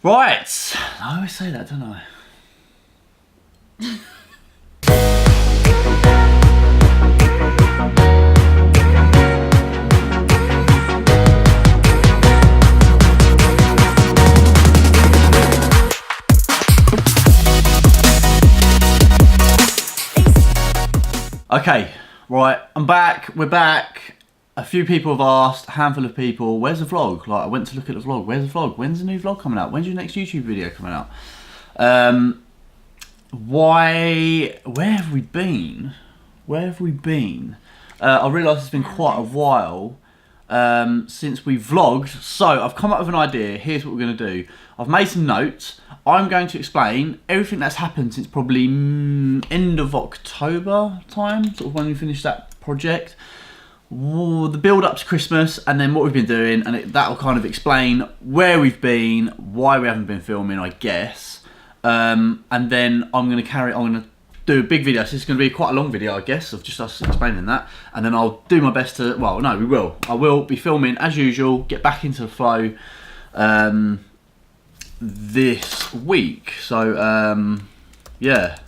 Right, I always say that, don't I? Okay, right, I'm back, we're back. A few people have asked, a handful of people, where's the vlog? Like, I went to look at the vlog, where's the vlog? When's the new vlog coming out? When's your next YouTube video coming out? Where have we been? I realise it's been quite a while since we vlogged, so I've come up with an idea. Here's what we're going to do. I've made some notes. I'm going to explain everything that's happened since probably end of October time, sort of when we finished that project. The build up to Christmas, and then what we've been doing, and that will kind of explain where we've been, why we haven't been filming, I guess. And then I'm going to do a big video. So it's going to be quite a long video, I guess, of just us explaining that. And then I'll do my best to, well, no, I will be filming as usual, get back into the flow this week. So, yeah.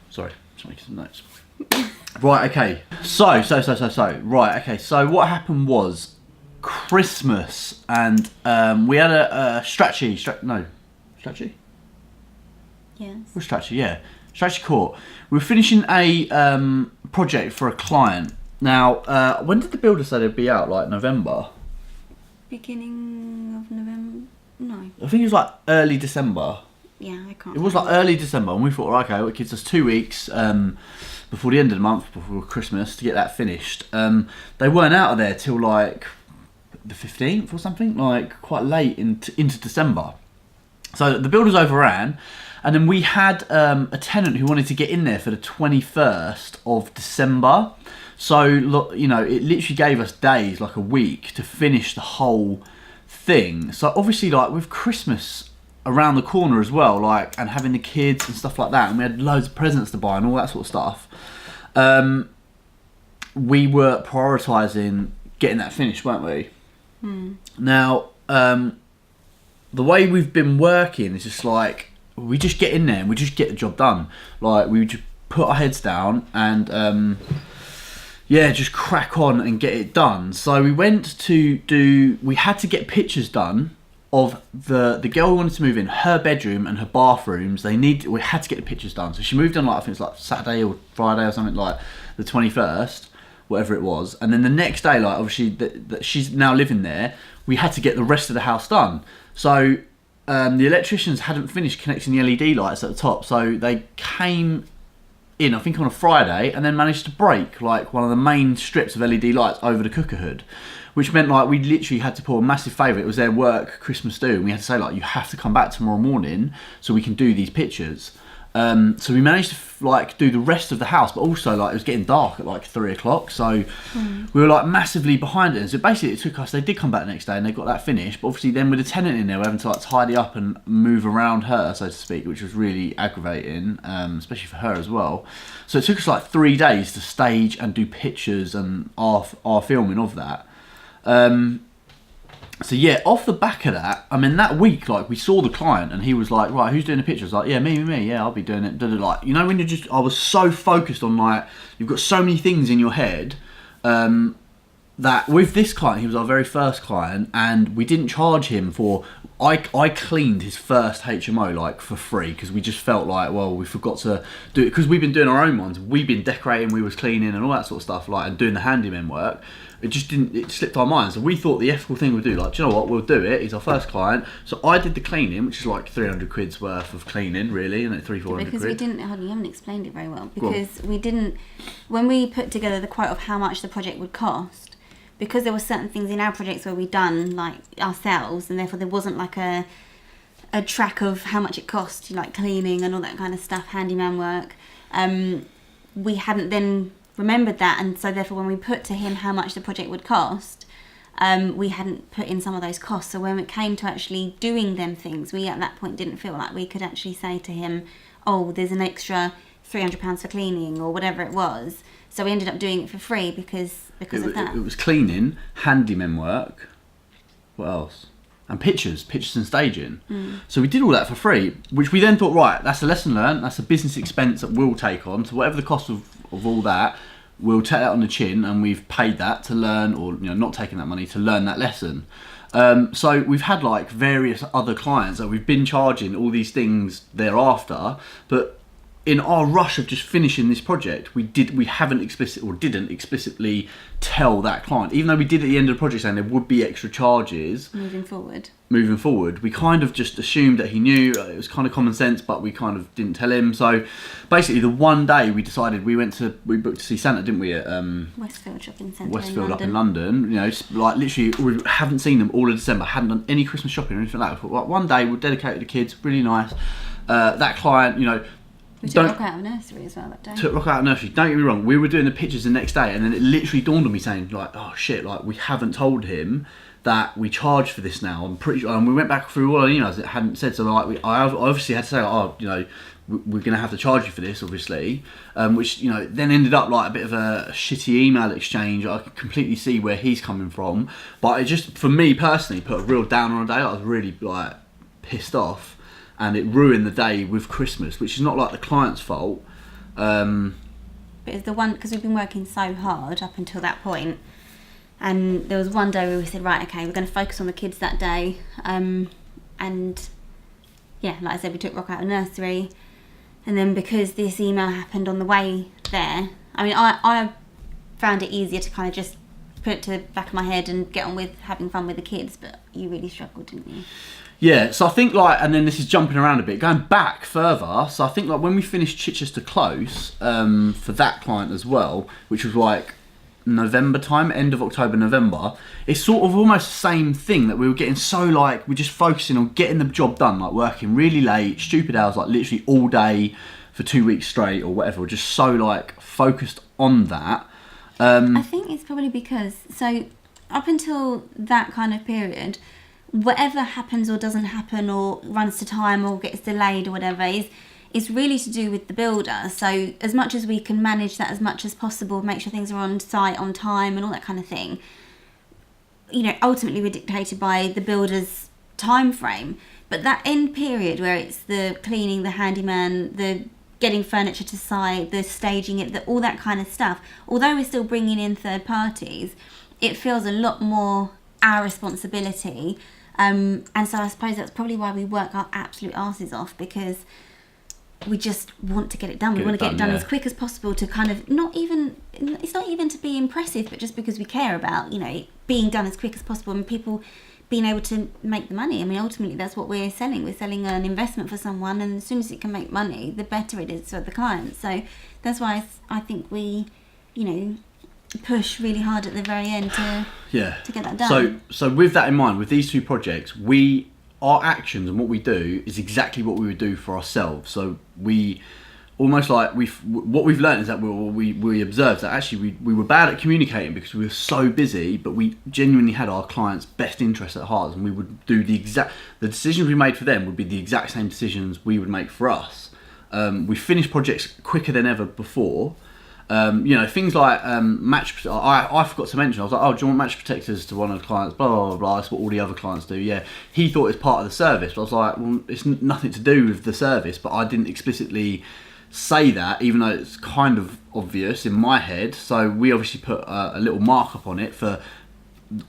Sorry, just making some notes. Right, okay. So, right, okay. So what happened was Christmas, and we had a Strategy? Yes. What's Strategy? Yeah, Strategy Court. We were finishing a project for a client. Now, when did the builder say they'd be out? Like November? Beginning of November? No. I think it was like early December. Yeah, I can't. It was like early December, and we thought, okay, well, it gives us 2 weeks before the end of the month, before Christmas, to get that finished. They weren't out of there till like the 15th or something, like quite late into December. So the builders overran, and then we had a tenant who wanted to get in there for the 21st of December. So, you know, it literally gave us days, like a week, to finish the whole thing. So obviously, like with Christmas around the corner as well, like, and having the kids and stuff like that, and we had loads of presents to buy and all that sort of stuff, we were prioritising getting that finished, weren't we? Now, the way we've been working is just like, we just get in there and we just get the job done. Like, we just put our heads down and yeah, just crack on and get it done. So we went to we had to get pictures done of the girl who wanted to move in, her bedroom and her bathrooms. We had to get the pictures done. So she moved in, like, I think it's like Saturday or Friday or something, like the 21st, whatever it was. And then the next day, like, obviously that she's now living there, we had to get the rest of the house done. So the electricians hadn't finished connecting the LED lights at the top, so they came in, I think, on a Friday, and then managed to break like one of the main strips of LED lights over the cooker hood, which meant like we literally had to pull a massive favour. It was their work Christmas do, and we had to say, like, you have to come back tomorrow morning so we can do these pictures. So we managed to like do the rest of the house, but also, like, it was getting dark at like 3 o'clock, so we were like massively behind it. And so basically it took us, they did come back the next day and they got that finished, but obviously then with the tenant in there, we're having to like tidy up and move around her, so to speak, which was really aggravating, especially for her as well. So it took us like 3 days to stage and do pictures and our filming of that. So yeah, off the back of that, I mean, that week, like, we saw the client and he was like, right, who's doing the pictures? Like, yeah, me, yeah, I'll be doing it. Like, you know, when you're just, I was so focused on, like, you've got so many things in your head, that with this client, he was our very first client, and we didn't charge him for, I cleaned his first HMO, like, for free, because we just felt like, well, we forgot to do it, because we've been doing our own ones. We've been decorating, we was cleaning and all that sort of stuff, like, and doing the handyman work. It slipped our minds. So we thought the ethical thing we'd do, like, do you know what, we'll do it. He's our first client. So I did the cleaning, which is like 300 quid's worth of cleaning, really, and 300-400 quid. Because we didn't, you haven't explained it very well. Because we didn't, when we put together the quote of how much the project would cost, because there were certain things in our projects where we'd done, like, ourselves, and therefore there wasn't like a track of how much it cost, like cleaning and all that kind of stuff, handyman work. We hadn't then remembered that, and so therefore when we put to him how much the project would cost, we hadn't put in some of those costs. So when it came to actually doing them things, we at that point didn't feel like we could actually say to him, oh, there's an extra £300 for cleaning or whatever it was. So we ended up doing it for free because of that. It was cleaning, handyman work. What else? and pictures and staging. So we did all that for free, which we then thought, right, that's a lesson learned, that's a business expense that we'll take on. So whatever the cost of all that, we'll take that on the chin, and we've paid that to learn, or not taking that money to learn that lesson. So we've had like various other clients that we've been charging all these things thereafter, but in our rush of just finishing this project, we didn't explicitly tell that client, even though we did at the end of the project saying there would be extra charges moving forward. We kind of just assumed that he knew. It was kind of common sense, but we kind of didn't tell him. So basically, the one day we decided we booked to see Santa, didn't we, at Westfield Shopping Centre, up in London. Like literally, we haven't seen them all of December, hadn't done any Christmas shopping or anything like that. We thought, well, one day we'll dedicate it to the kids. Really nice. That client, we took Rock out of nursery as well that day. Took Rock out of nursery. Don't get me wrong, we were doing the pictures the next day, and then it literally dawned on me saying, like, oh shit, like we haven't told him that we charge for this now. I'm pretty sure, and we went back through all our emails that hadn't said. So like, I obviously had to say, we're going to have to charge you for this, obviously, which then ended up like a bit of a shitty email exchange. I could completely see where he's coming from, but it just, for me personally, put a real down on a day. I was really like pissed off. And it ruined the day with Christmas, which is not like the client's fault. But it's the one, because we've been working so hard up until that point, and there was one day where we said, right, okay, we're going to focus on the kids that day. And yeah, like I said, we took Rock out of nursery, and then because this email happened on the way there, I mean, I found it easier to kind of just put it to the back of my head and get on with having fun with the kids, but you really struggled, didn't you? Yeah, so I think like, and then this is jumping around a bit, going back further, so I think like when we finished Chichester Close, for that client as well, which was like November time, end of October, November, it's sort of almost the same thing, that we were getting so like, we're just focusing on getting the job done, like working really late, stupid hours, like literally all day for 2 weeks straight or whatever. We're just so like focused on that. I think it's probably because, so up until that kind of period, whatever happens or doesn't happen or runs to time or gets delayed or whatever is really to do with the builder. So as much as we can manage that as much as possible, make sure things are on site on time and all that kind of thing, ultimately we're dictated by the builder's time frame. But that end period where it's the cleaning, the handyman, the getting furniture to site, the staging it, all that kind of stuff, although we're still bringing in third parties, it feels a lot more our responsibility. And so I suppose that's probably why we work our absolute arses off, because we just want to get it done. We want to get it done as quick as possible, to kind of it's not even to be impressive, but just because we care about, it being done as quick as possible and people being able to make the money. I mean, ultimately that's what we're selling. We're selling an investment for someone, and as soon as it can make money, the better it is for the client. So that's why I think we, push really hard at the very end to get that done. So with that in mind, with these two projects, our actions and what we do is exactly what we would do for ourselves. So we almost like what we've learned is that we observed that actually we were bad at communicating because we were so busy, but we genuinely had our clients' best interests at heart, and we would do the decisions we made for them would be the exact same decisions we would make for us. We finished projects quicker than ever before. Things like match. I forgot to mention. I was like, "Oh, do you want match protectors to one of the clients?" Blah blah blah blah. That's what all the other clients do. Yeah, he thought it's part of the service. But I was like, "Well, it's nothing to do with the service." But I didn't explicitly say that, even though it's kind of obvious in my head. So we obviously put a little markup on it for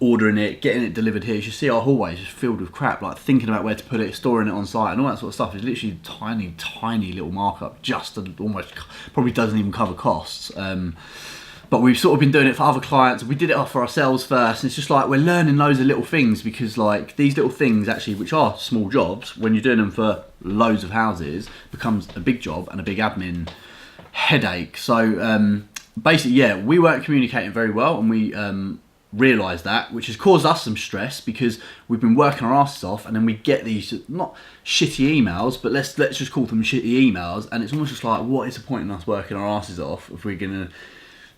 ordering it, getting it delivered here. You should see our hallway is just filled with crap, like thinking about where to put it, storing it on site and all that sort of stuff. Is literally tiny little markup, just to almost probably doesn't even cover costs. But we've sort of been doing it for other clients. We did it for ourselves first, and it's just like we're learning loads of little things, because like these little things actually, which are small jobs, when you're doing them for loads of houses, becomes a big job and a big admin headache. So basically, we weren't communicating very well, and we realised that, which has caused us some stress, because we've been working our asses off, and then we get these not shitty emails, but let's just call them shitty emails, and it's almost just like, what is the point in us working our asses off if we're gonna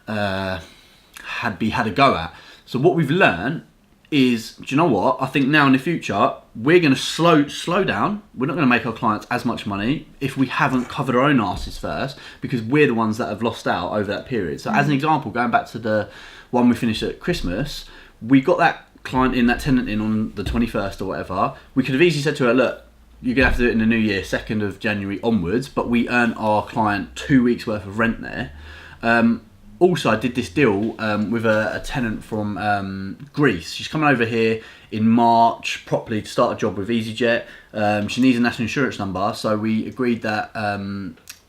had a go at? So what we've learned is, do you know what? I think now in the future we're going to slow down. We're not going to make our clients as much money if we haven't covered our own asses first, because we're the ones that have lost out over that period. So as an example, going back to the one we finished at Christmas, we got that that tenant in on the 21st or whatever, we could have easily said to her, look, you're going to have to do it in the new year, 2nd of January onwards, but we earn our client 2 weeks worth of rent there. Also, I did this deal with a tenant from Greece. She's coming over here in March properly to start a job with EasyJet. She needs a national insurance number, so we agreed that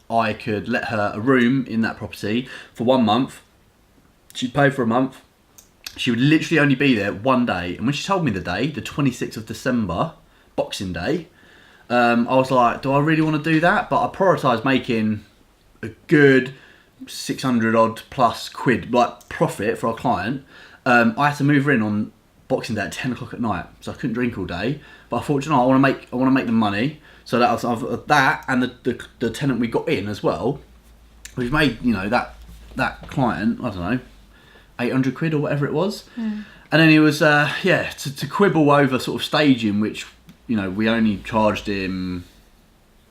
I could let her a room in that property for 1 month. She'd pay for a month. She would literally only be there 1 day. And when she told me the day, the 26th of December, Boxing Day, I was like, do I really want to do that? But I prioritised making a good 600 odd plus quid like profit for our client. I had to move her in on Boxing Day at 10 o'clock at night, so I couldn't drink all day. But I thought, you know, I want to make the money. So that was that, and the tenant we got in as well. We've made, you know, that client, I don't know, 800 quid or whatever it was. And then he was to quibble over sort of staging, which, you know, we only charged him.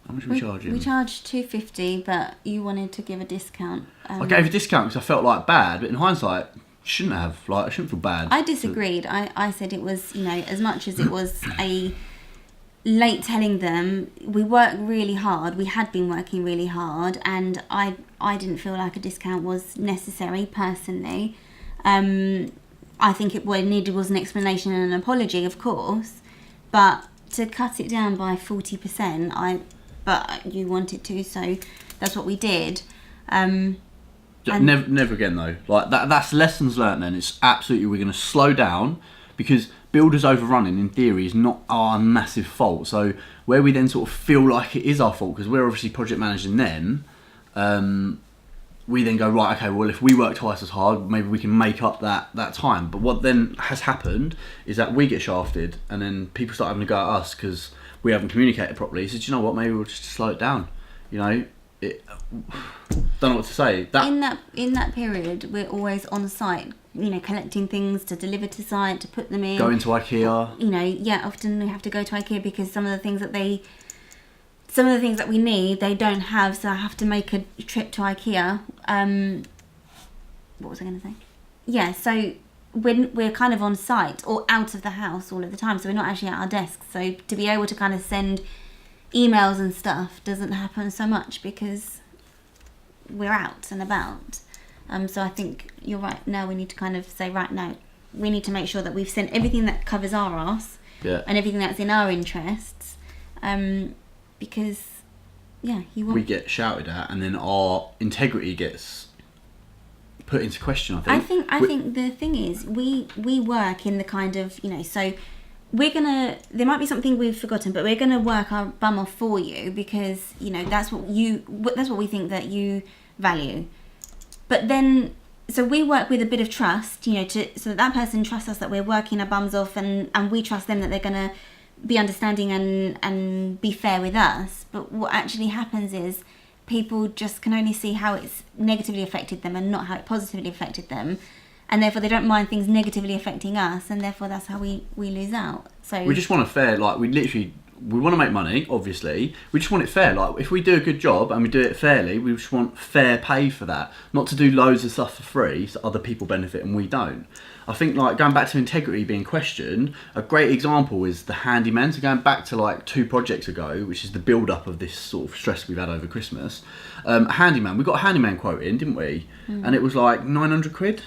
How much did we charge him? We charged $250, but you wanted to give a discount. I gave a discount because I felt like bad, but in hindsight, I shouldn't feel bad. I disagreed. I said it was, you know, as much as it was a late telling them, we worked really hard. We had been working really hard, and I didn't feel like a discount was necessary personally. I think what it needed was an explanation and an apology, of course, but to cut it down by 40%, but you wanted to, so that's what we did. Never again though. Like that's lessons learnt. Then it's absolutely, we're going to slow down, because builders overrunning in theory is not our massive fault. So where we then sort of feel like it is our fault, because we're obviously project managing then, we then go, right, okay, well, if we work twice as hard, maybe we can make up that time. But what then has happened is that we get shafted, and then people start having to go at us because we haven't communicated properly. So do you know what, maybe we'll just slow it down, you know. Don't know what to say. In that period, we're always on site, you know, collecting things to deliver to site, to put them in. Going to IKEA. You know, often we have to go to IKEA because some of the things that we need, they don't have, so I have to make a trip to IKEA. What was I going to say? Yeah, so we're kind of on site or out of the house all of the time, so we're not actually at our desks. So to be able to kind of send emails and stuff doesn't happen so much because we're out and about. So I think you're right. Now we need to kind of say, right now, we need to make sure that we've sent everything that covers our arse and everything that's in our interests. Because, we get shouted at, and then our integrity gets put into question, I think. I think the thing is, we work in the kind of, you know, so there might be something we've forgotten, but we're gonna work our bum off for you because, you know, that's what we think that you value. But then, so we work with a bit of trust, you know, so that person trusts us that we're working our bums off, and we trust them that they're gonna be understanding and be fair with us. But what actually happens is people just can only see how it's negatively affected them and not how it positively affected them, and therefore they don't mind things negatively affecting us, and therefore that's how we lose out. So we just want a fair, like, we want to make money, obviously. We just want it fair. Like, if we do a good job and we do it fairly, we just want fair pay for that. Not to do loads of stuff for free so other people benefit and we don't. I think, like, going back to integrity being questioned, a great example is the handyman. So going back to, like, 2 projects ago, which is the build-up of this sort of stress we've had over Christmas, handyman. We got a handyman quote in, didn't we? And it was like 900 quid.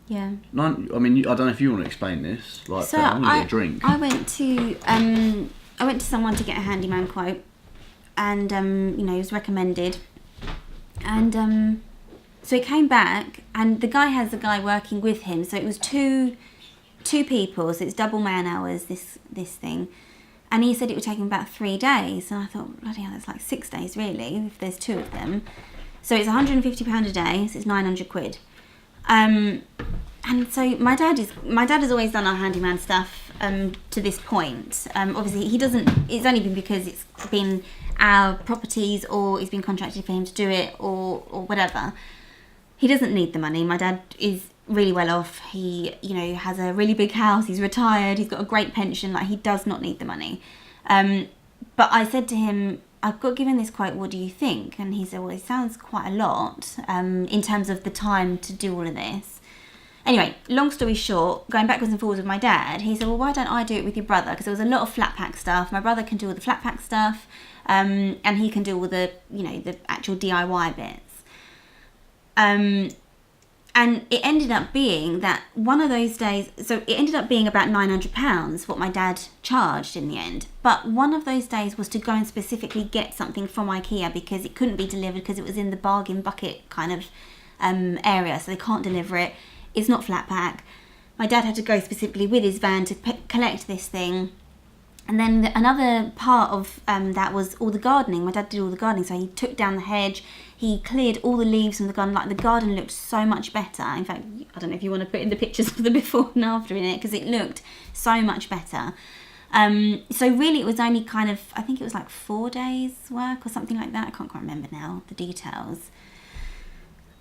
Yeah. I mean, I don't know if you want to explain this. Like, so I'm gonna get a drink. I went to someone to get a handyman quote, and you know, it was recommended, and so it came back, and the guy has a guy working with him, so it was two people, so it's double man hours, this thing, and he said it would take him about 3 days, and I thought, bloody hell, that's like 6 days really if there's 2 of them. So it's £150 a day, so it's 900 quid. And so my dad has always done our handyman stuff to this point. Obviously it's only been because it's been our properties, or it's been contracted for him to do it, or whatever. He doesn't need the money. My dad is really well off. He, you know, has a really big house, he's retired, he's got a great pension, like, he does not need the money. But I said to him, I've got given this quote, what do you think? And he said, well, it sounds quite a lot in terms of the time to do all of this. Anyway, long story short, going backwards and forwards with my dad, he said, well, why don't I do it with your brother? Because there was a lot of flat pack stuff. My brother can do all the flat pack stuff, and he can do all the, the actual DIY bits. And it ended up being that one of those days, so it ended up being about £900, what my dad charged in the end. But one of those days was to go and specifically get something from IKEA because it couldn't be delivered because it was in the bargain bucket kind of area, so they can't deliver it. It's not flat pack. My dad had to go specifically with his van to collect this thing. And then another part of that was all the gardening. My dad did all the gardening, so he took down the hedge, he cleared all the leaves from the garden. Like, the garden looked so much better. In fact, I don't know if you want to put in the pictures of the before and after in it, because it looked so much better. So really it was only kind of, I think it was like 4 days work or something like that. I can't quite remember now the details.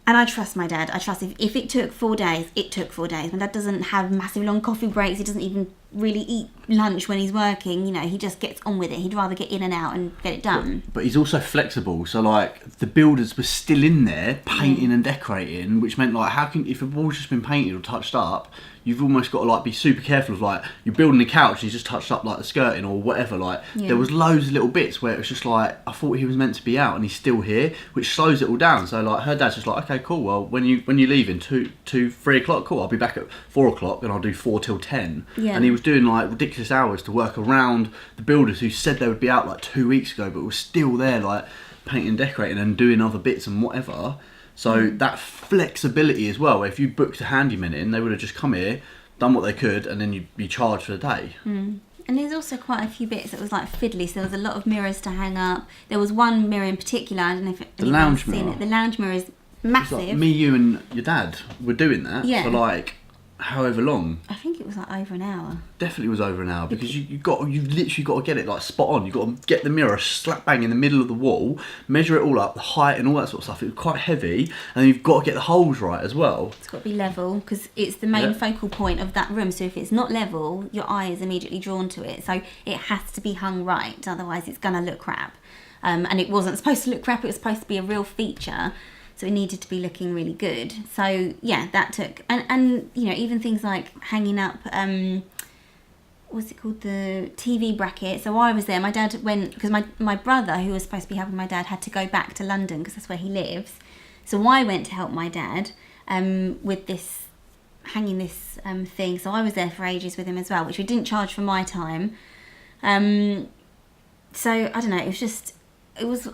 And I trust my dad. I trust if it took 4 days, it took 4 days. My dad doesn't have massive long coffee breaks. He doesn't even really eat lunch when he's working. He just gets on with it. He'd rather get in and out and get it done. But he's also flexible. So, like, the builders were still in there painting and decorating, which meant, like, if a wall's just been painted or touched up, you've almost got to, like, be super careful of, like, you're building a couch and he's just touched up, like, the skirting or whatever. Like, there was loads of little bits where it was just like, I thought he was meant to be out and he's still here, which slows it all down. So, like, her dad's just like, okay, cool, well, when you leave in 3 o'clock, cool, I'll be back at 4 o'clock and I'll do 4 till 10. Yeah. And he was doing, like, ridiculous hours to work around the builders who said they would be out, like, 2 weeks ago, but were still there, like, painting and decorating and doing other bits and whatever. So that flexibility as well, where if you booked a handyman in, they would have just come here, done what they could, and then you'd be charged for the day. And there's also quite a few bits that was like fiddly, so there was a lot of mirrors to hang up. There was one mirror in particular, I don't know if anyone's seen it. The lounge mirror is massive. Like me, you and your dad were doing that for like however long. I think it was like over an hour. Definitely was over an hour, because you've literally got to get it like spot on. You've got to get the mirror slap bang in the middle of the wall, measure it all up, the height and all that sort of stuff. It was quite heavy, and you've got to get the holes right as well. It's got to be level, because it's the main focal point of that room. So if it's not level, your eye is immediately drawn to it. So it has to be hung right, otherwise it's going to look crap. And it wasn't supposed to look crap, it was supposed to be a real feature. So it needed to be looking really good. So yeah, that took, and even things like hanging up, what's it called, the TV bracket. So I was there, my dad went, because my brother, who was supposed to be helping my dad, had to go back to London because that's where he lives. So I went to help my dad with this, hanging this thing. So I was there for ages with him as well, which we didn't charge for my time. So I don't know, it was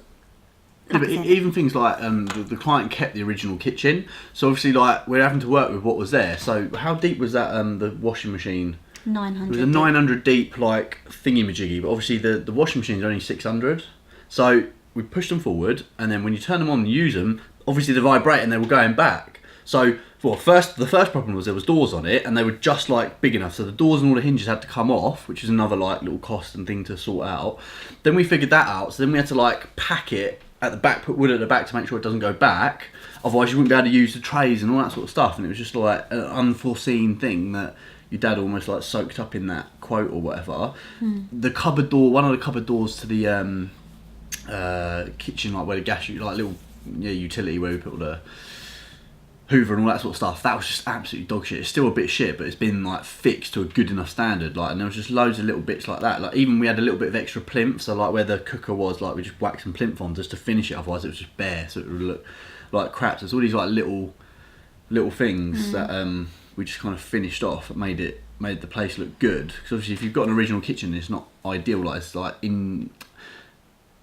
Yeah, but even things like the client kept the original kitchen, so obviously, like, we're having to work with what was there. So how deep was that the washing machine? 900. It was a 900 deep, like, thingy-majiggy, but obviously the washing machine's only 600. So we pushed them forward, and then when you turn them on and use them, obviously they vibrate and they were going back. So the first problem was there was doors on it, and they were just, like, big enough, so the doors and all the hinges had to come off, which is another, like, little cost and thing to sort out. Then we figured that out, so then we had to, like, pack it at the back, put wood at the back to make sure it doesn't go back, otherwise you wouldn't be able to use the trays and all that sort of stuff. And it was just like an unforeseen thing that your dad almost like soaked up in that quote or whatever. The cupboard door, one of the cupboard doors to the kitchen, like where the gas, like little utility where we put all the Hoover and all that sort of stuff, that was just absolutely dog shit. It's still a bit shit, but it's been like fixed to a good enough standard. Like, and there was just loads of little bits like that. Like, even we had a little bit of extra plinth, so like where the cooker was, like we just whacked some plinth on just to finish it. Otherwise, it was just bare, so it would look like crap. So there's all these like little things that we just kind of finished off. It made the place look good. Because obviously, if you've got an original kitchen, it's not ideal. Like, it's like in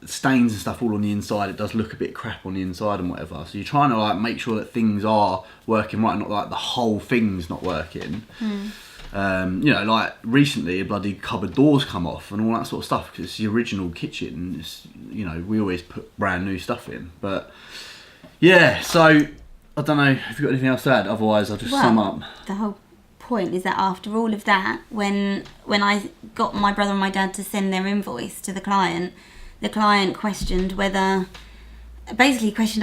stains and stuff all on the inside, it does look a bit crap on the inside and whatever. So you're trying to like make sure that things are working right, not like the whole thing's not working. Like recently a bloody cupboard doors come off and all that sort of stuff because it's the original kitchen. It's, we always put brand new stuff in, but yeah. So I don't know if you've got anything else to add. Otherwise, I'll just sum up. The whole point is that after all of that, when I got my brother and my dad to send their invoice to the client questioned our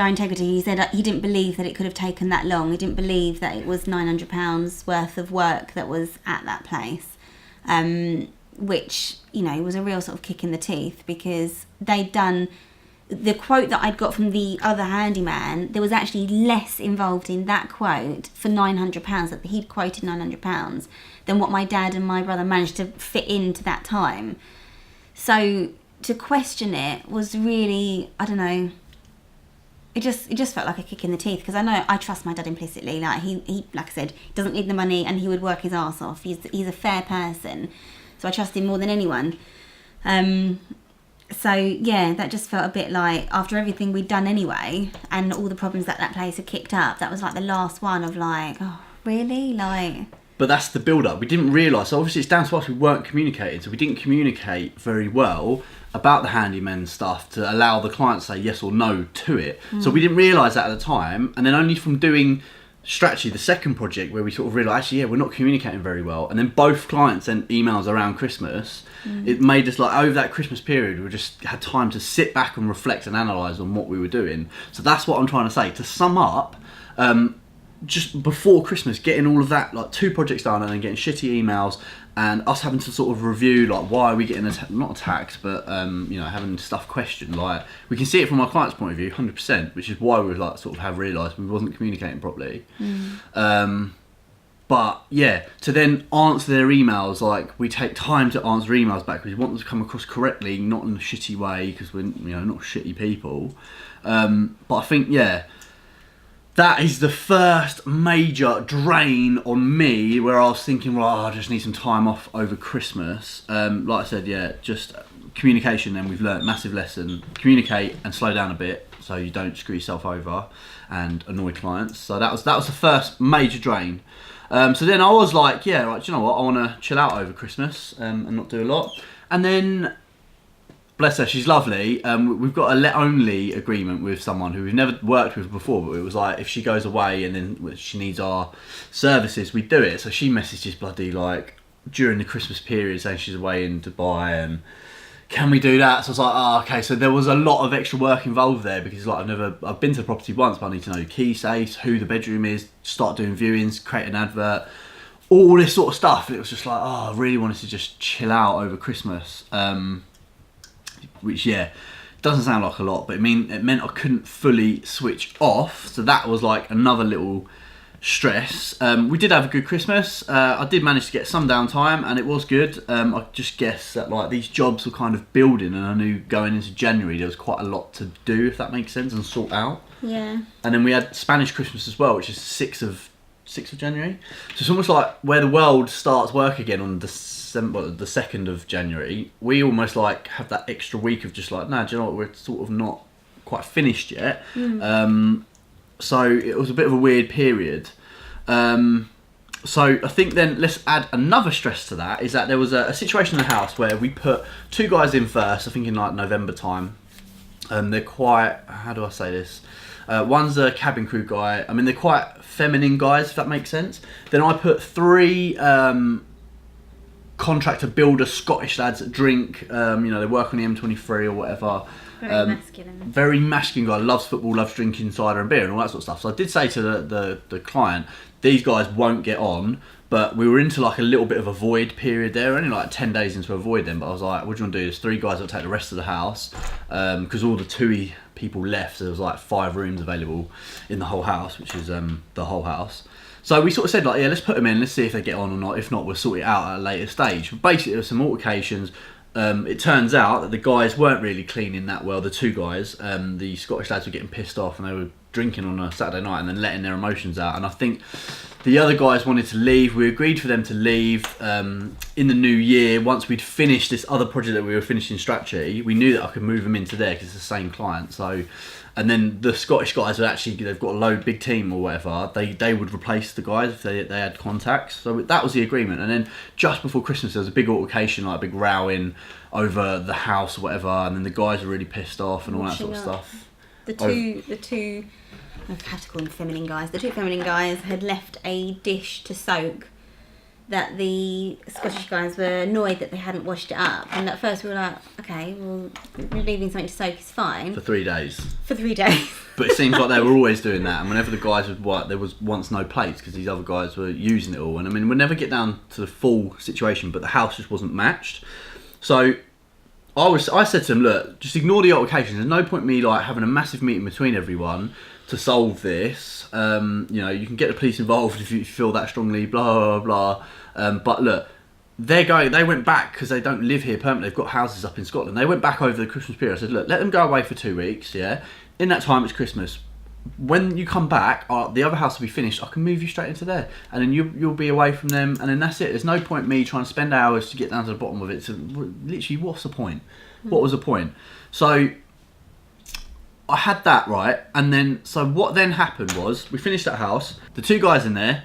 integrity. He said he didn't believe that it could have taken that long. He didn't believe that it was £900 worth of work that was at that place, which, was a real sort of kick in the teeth, because they'd done the quote that I'd got from the other handyman, there was actually less involved in that quote for £900, that he'd quoted £900, than what my dad and my brother managed to fit into that time. So to question it was really, I don't know, it just felt like a kick in the teeth, because I know I trust my dad implicitly. Like he like I said, he doesn't need the money and he would work his arse off. He's a fair person, so I trust him more than anyone. So yeah, that just felt a bit like, after everything we'd done anyway and all the problems that place had kicked up, that was like the last one of like, oh really, like. But that's the build-up. We didn't realise. So obviously, it's down to us. We weren't communicating, so we didn't communicate very well about the handyman stuff to allow the client to say yes or no to it. So we didn't realise that at the time, and then only from doing Strategy, the second project, where we sort of realised, actually, yeah, we're not communicating very well. And then both clients sent emails around Christmas. It made us, like, over that Christmas period, we just had time to sit back and reflect and analyse on what we were doing. So that's what I'm trying to say. To sum up, just before Christmas, getting all of that, like 2 projects done, and then getting shitty emails, and us having to sort of review, like, why are we getting not attacked, but having stuff questioned. Like, we can see it from our client's point of view 100%, which is why we like sort of have realised we wasn't communicating properly. But yeah, to then answer their emails, like, we take time to answer emails back because we want them to come across correctly, not in a shitty way, because we're not shitty people. But I think, yeah, that is the first major drain on me, where I was thinking, well, I just need some time off over Christmas. Like I said, yeah, just communication. Then we've learnt massive lesson: communicate and slow down a bit, so you don't screw yourself over and annoy clients. So that was the first major drain. So then I was like, yeah, right, do you know what? I want to chill out over Christmas and not do a lot. And then, bless her, she's lovely. We've got a let-only agreement with someone who we've never worked with before, but it was like, if she goes away and then she needs our services, we do it. So she messages bloody, like, during the Christmas period saying she's away in Dubai and can we do that? So I was like, oh, okay. So there was a lot of extra work involved there, because like I've been to the property once, but I need to know key safes, who the bedroom is, start doing viewings, create an advert, all this sort of stuff. And it was just like, oh, I really wanted to just chill out over Christmas. Which, yeah, doesn't sound like a lot, but it meant I couldn't fully switch off. So that was like another little stress. We did have a good Christmas. I did manage to get some downtime, and it was good. I just guess that like these jobs were kind of building, and I knew going into January there was quite a lot to do, if that makes sense, and sort out. Yeah. And then we had Spanish Christmas as well, which is 6th of January. So it's almost like where the world starts work again on the 2nd of January. We almost like have that extra week of just like, no, do you know what? We're sort of not quite finished yet. So it was a bit of a weird period. So I think then let's add another stress to that, is that there was a situation in the house where we put 2 guys in first, I think in like November time. They're quite, how do I say this? One's a cabin crew guy. I mean, they're quite feminine guys, if that makes sense. Then I put 3 contractor builder Scottish lads that drink. They work on the M23 or whatever. Very masculine. Very masculine guy, loves football, loves drinking cider and beer and all that sort of stuff. So I did say to the client, these guys won't get on, but we were into like a little bit of a void period there, only like 10 days into a void then, but I was like, what do you want to do? There's 3 guys that take the rest of the house, because all the TUI people left, so there was like 5 rooms available in the whole house, which is the whole house. So we sort of said like, yeah, let's put them in, let's see if they get on or not. If not, we'll sort it out at a later stage. But basically there were some altercations. It turns out that the guys weren't really cleaning that well, the 2 guys. The Scottish lads were getting pissed off and they were drinking on a Saturday night and then letting their emotions out. And I think the other guys wanted to leave. We agreed for them to leave in the new year. Once we'd finished this other project that we were finishing Strategy, we knew that I could move them into there because it's the same client. So, and then the Scottish guys would actually, they've got a big team or whatever, they would replace the guys if they had contacts. So that was the agreement. And then just before Christmas there was a big altercation, like a big rowing over the house or whatever, and then the guys were really pissed off and all that sort of stuff. The two I have to call them feminine guys. The 2 feminine guys had left a dish to soak that the Scottish guys were annoyed that they hadn't washed it up. And at first we were like, okay, well, leaving something to soak is fine. For 3 days. For 3 days. But it seems like they were always doing that. And whenever the guys would work, there was once no plates because these other guys were using it all. And I mean, we'd never get down to the full situation, but the house just wasn't matched. So I said to them, look, just ignore the altercations. There's no point in me like having a massive meeting between everyone to solve this. You know, you can get the police involved if you feel that strongly, blah, blah, blah. But look, they went back because they don't live here permanently. They've got houses up in Scotland. They went back over the Christmas period. I said, look, let them go away for 2 weeks, yeah? In that time, it's Christmas. When you come back, the other house will be finished. I can move you straight into there, and then you'll be away from them, and then that's it. There's no point me trying to spend hours to get down to the bottom of it. So literally, what's the point? What was the point? So I had that right, and then so what then happened was we finished that house. The 2 guys in there,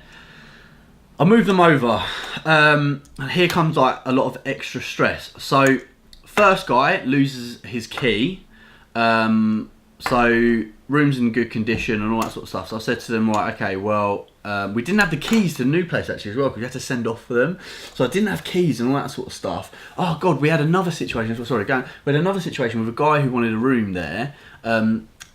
I moved them over, and here comes like a lot of extra stress. So first guy loses his key. So room's in good condition and all that sort of stuff. So I said to them, right, okay, well, we didn't have the keys to the new place actually as well, because we had to send off for them. So I didn't have keys and all that sort of stuff. Oh God, we had another situation. We had another situation with a guy who wanted a room there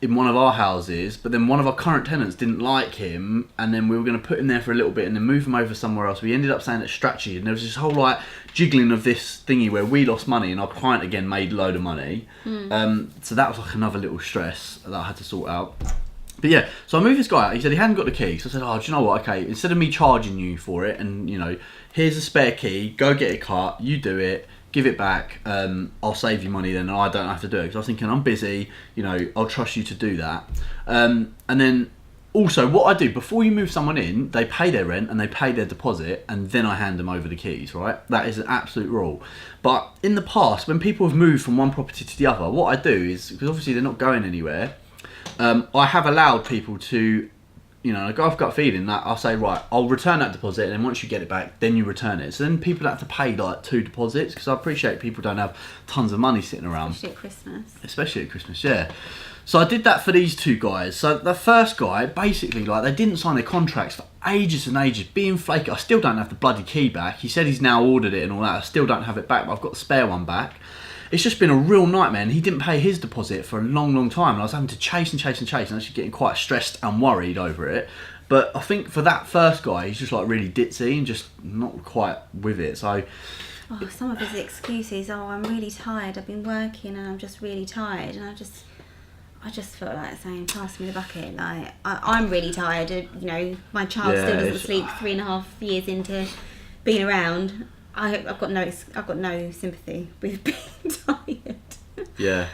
in one of our houses, but then one of our current tenants didn't like him, and then we were going to put him there for a little bit and then move him over somewhere else. We ended up staying at Strachey, and there was this whole like jiggling of this thingy where we lost money and our client again made a load of money. So that was like another little stress that I had to sort out. But yeah, so I moved this guy out. He said he hadn't got the key. So I said, oh, do you know what? Okay, instead of me charging you for it and, you know, here's a spare key, go get it cut, you do it, give it back, I'll save you money then, and I don't have to do it. Because I was thinking, I'm busy, you know, I'll trust you to do that. And then also, what I do, before you move someone in, they pay their rent and they pay their deposit, and then I hand them over the keys, right? That is an absolute rule. But in the past, when people have moved from one property to the other, what I do is, because obviously they're not going anywhere, I have allowed people to, you know, I've got feeling that I'll say, right, I'll return that deposit, and then once you get it back, then you return it. So then people have to pay like 2 deposits, because I appreciate people don't have tons of money sitting around. Especially at Christmas, yeah. So I did that for these 2 guys. So the first guy, basically, like, they didn't sign their contracts for ages and ages, being flaky. I still don't have the bloody key back. He said he's now ordered it and all that. I still don't have it back, but I've got the spare one back. It's just been a real nightmare, and he didn't pay his deposit for a long, long time, and I was having to chase and actually getting quite stressed and worried over it. But I think for that first guy, he's just like really ditzy and just not quite with it. So some of his excuses, I'm really tired, I've been working and I'm just really tired, and I just felt like saying, pass me the bucket. Like, I'm really tired, you know, my child still doesn't sleep 3.5 years into being around. I've got no sympathy with being tired. Yeah.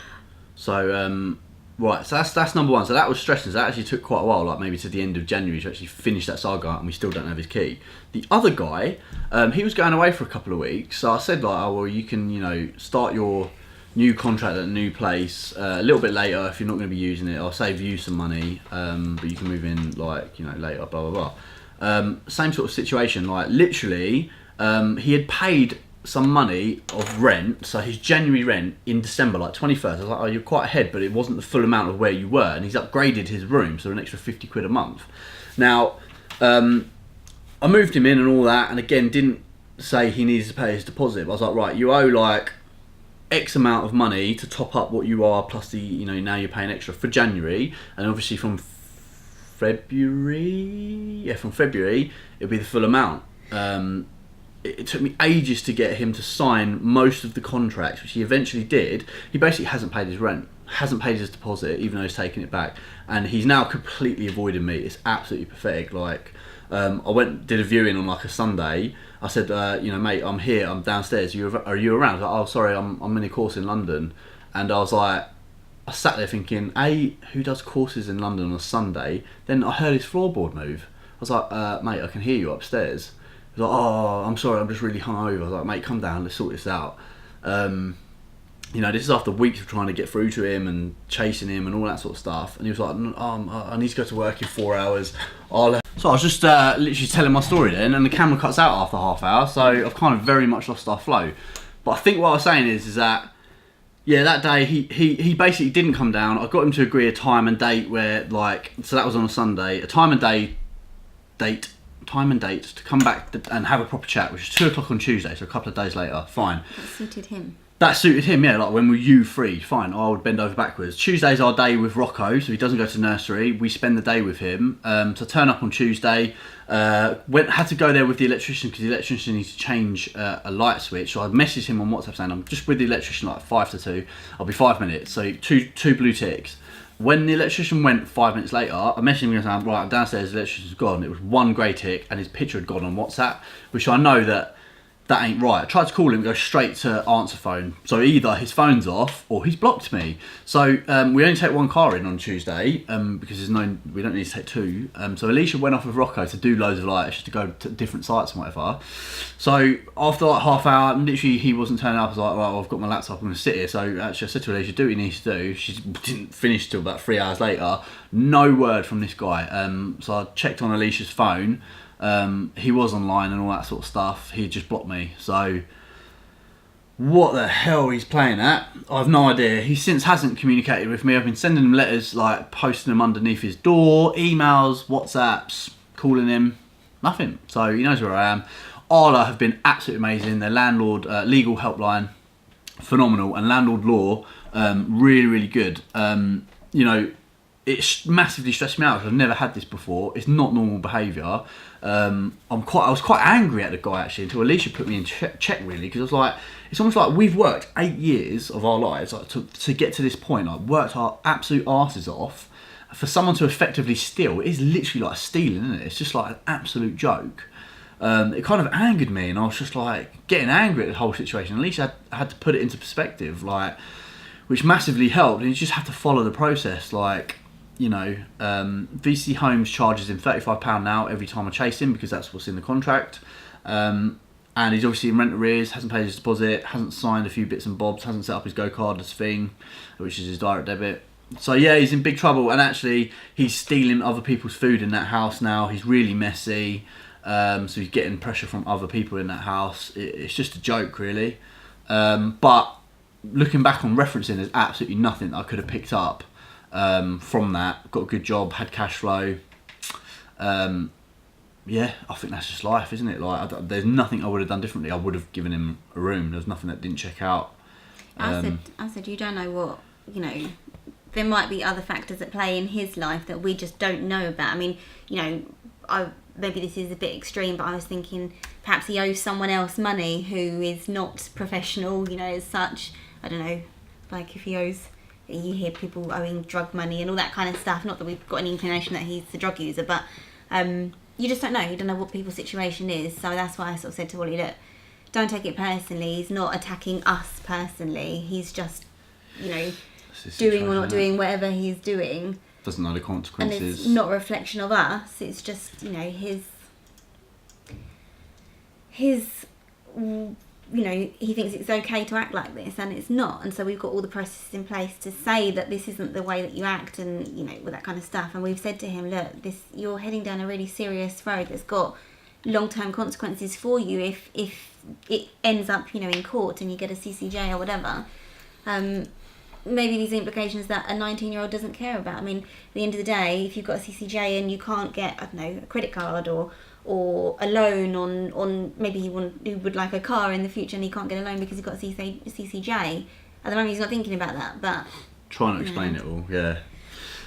So right, so that's number one. So that was stressing. So that actually took quite a while, like maybe to the end of January, to actually finish that saga, and we still don't have his key. The other guy, he was going away for a couple of weeks, so I said like, oh well, you can, you know, start your new contract at a new place a little bit later if you're not going to be using it. I'll save you some money, but you can move in like, you know, later, blah blah blah. Same sort of situation, like literally. He had paid some money of rent, so his January rent in December, like 21st. I was like, oh, you're quite ahead, but it wasn't the full amount of where you were, and he's upgraded his room, so an extra 50 quid a month. Now, I moved him in and all that, and again, didn't say he needs to pay his deposit. But I was like, right, you owe like X amount of money to top up what you are, plus the, you know, now you're paying extra for January, and obviously from February, it'll be the full amount. It took me ages to get him to sign most of the contracts, which he eventually did. He basically hasn't paid his rent, hasn't paid his deposit, even though he's taken it back, and he's now completely avoided me. It's absolutely pathetic. Like, I did a viewing on like a Sunday. I said, you know, mate, I'm here, I'm downstairs. Are you around? I was like, oh, sorry, I'm in a course in London, and I was like, I sat there thinking, who does courses in London on a Sunday? Then I heard his floorboard move. I was like, mate, I can hear you upstairs. He was like, oh, I'm sorry, I'm just really hungover. I was like, mate, come down, let's sort this out. You know, this is after weeks of trying to get through to him and chasing him and all that sort of stuff. And he was like, I need to go to work in 4 hours. So I was just literally telling my story then, and the camera cuts out after half hour, so I've kind of very much lost our flow. But I think what I was saying is that, yeah, that day he basically didn't come down. I got him to agree a time and date where, like, so that was on a Sunday, a time and date to come back and have a proper chat, which is 2 o'clock on Tuesday, so a couple of days later. Fine. It suited him. That suited him, yeah. Like when we're you free, fine. I would bend over backwards. Tuesday's our day with Rocco, so he doesn't go to nursery. We spend the day with him. So turn up on Tuesday. Had to go there with the electrician because the electrician needs to change a light switch. So I messaged him on WhatsApp saying I'm just with the electrician like 5 to 2. I'll be 5 minutes. So two blue ticks. When the electrician went 5 minutes later, I messaged him and said, right, downstairs, the electrician's gone. It was 1 grey tick and his picture had gone on WhatsApp, which I know that ain't right. I tried to call him, go straight to answer phone. So either his phone's off or he's blocked me. So we only take 1 car in on Tuesday because we don't need to take 2. So Alicia went off with Rocco to do loads of lights, just to go to different sites and whatever. So after like half hour, literally he wasn't turning up. I was like, well, I've got my laptop, I'm going to sit here. So actually I said to Alicia, do what you need to do. She didn't finish till about 3 hours later. No word from this guy. So I checked on Alicia's phone. He was online and all that sort of stuff. He just blocked me. So what the hell he's playing at, I have no idea. He since hasn't communicated with me. I've been sending him letters, like posting them underneath his door, emails, WhatsApps, calling him, nothing. So he knows where I am. Arla have been absolutely amazing. Their landlord legal helpline, phenomenal, and landlord law, really, really good. It massively stressed me out because I've never had this before. It's not normal behaviour. I was quite angry at the guy actually until Alicia put me in check really, because I was like, it's almost like we've worked 8 years of our lives like, to get to this point, like worked our absolute arses off. For someone to effectively steal, it is literally like stealing, isn't it? It's just like an absolute joke. It kind of angered me, and I was just like getting angry at the whole situation. Alicia had to put it into perspective, like, which massively helped. And you just have to follow the process, like. VC Homes charges him £35 now every time I chase him because that's what's in the contract. And he's obviously in rent arrears, hasn't paid his deposit, hasn't signed a few bits and bobs, hasn't set up his go-cardless thing, which is his direct debit. So yeah, he's in big trouble, and actually he's stealing other people's food in that house now. He's really messy, so he's getting pressure from other people in that house. It's just a joke, really. But looking back on referencing, there's absolutely nothing that I could have picked up from that. Got a good job, had cash flow. Yeah, I think that's just life, isn't it? Like, there's nothing I would have done differently. I would have given him a room. There's nothing that didn't check out. I said, you don't know what, there might be other factors at play in his life that we just don't know about. I mean, maybe this is a bit extreme, but I was thinking perhaps he owes someone else money who is not professional, as such. I don't know, like if he owes... You hear people owing drug money and all that kind of stuff. Not that we've got any inclination that he's a drug user, but you just don't know. You don't know what people's situation is. So that's why I sort of said to Wally, look, don't take it personally. He's not attacking us personally. He's just, doing or not doing whatever he's doing. Doesn't know the consequences. And it's not a reflection of us. It's just, his he thinks it's okay to act like this, and it's not. And so we've got all the processes in place to say that this isn't the way that you act, and with that kind of stuff. And we've said to him, look, you're heading down a really serious road that's got long-term consequences for you if it ends up in court and you get a CCJ or whatever. Maybe these implications that a 19-year-old doesn't care about. I mean, at the end of the day, if you've got a CCJ and you can't get, a credit card or a loan on maybe he would like a car in the future and he can't get a loan because he's got a CCJ. At the moment he's not thinking about that, but... Trying to explain it all, yeah.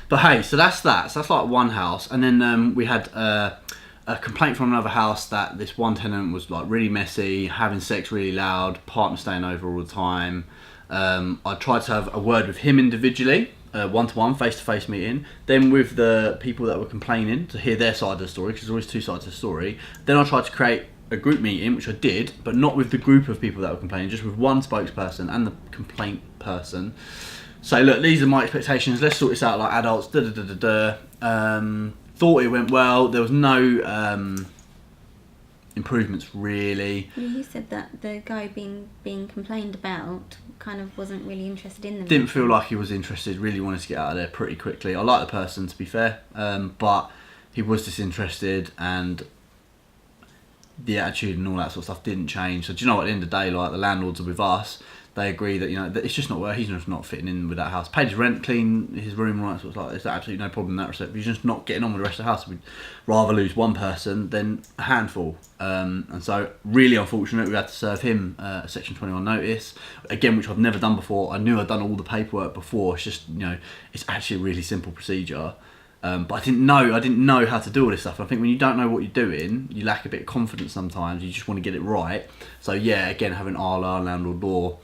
But hey, so that's that. So that's like one house. And then we had a complaint from another house that this one tenant was like really messy, having sex really loud, partner staying over all the time. I tried to have a word with him individually, one-to-one, face-to-face meeting, then with the people that were complaining to hear their side of the story, because there's always 2 sides to the story. Then I tried to create a group meeting, which I did, but not with the group of people that were complaining, just with one spokesperson and the complaint person. So look, these are my expectations, let's sort this out like adults, thought it went well, there was no improvements really. You said that the guy being complained about kind of wasn't really interested in them. Didn't feel like he was interested, really wanted to get out of there pretty quickly. I like the person, to be fair, but he was disinterested, and the attitude and all that sort of stuff didn't change. So do you know what, at the end of the day, like, the landlords are with us, they agree that, you know, that it's just not worth. He's just not fitting in with that house. Paid his rent, clean his room, right? So it's like there's absolutely no problem in that respect. But he's just not getting on with the rest of the house. We'd rather lose one person than a handful. And so really unfortunate, we had to serve him a Section 21 notice again, which I've never done before. I knew I'd done all the paperwork before. It's just, you know, it's actually a really simple procedure. But I didn't know how to do all this stuff. I think when you don't know what you're doing, you lack a bit of confidence sometimes. You just want to get it right. So yeah, again, having RLR, landlord law,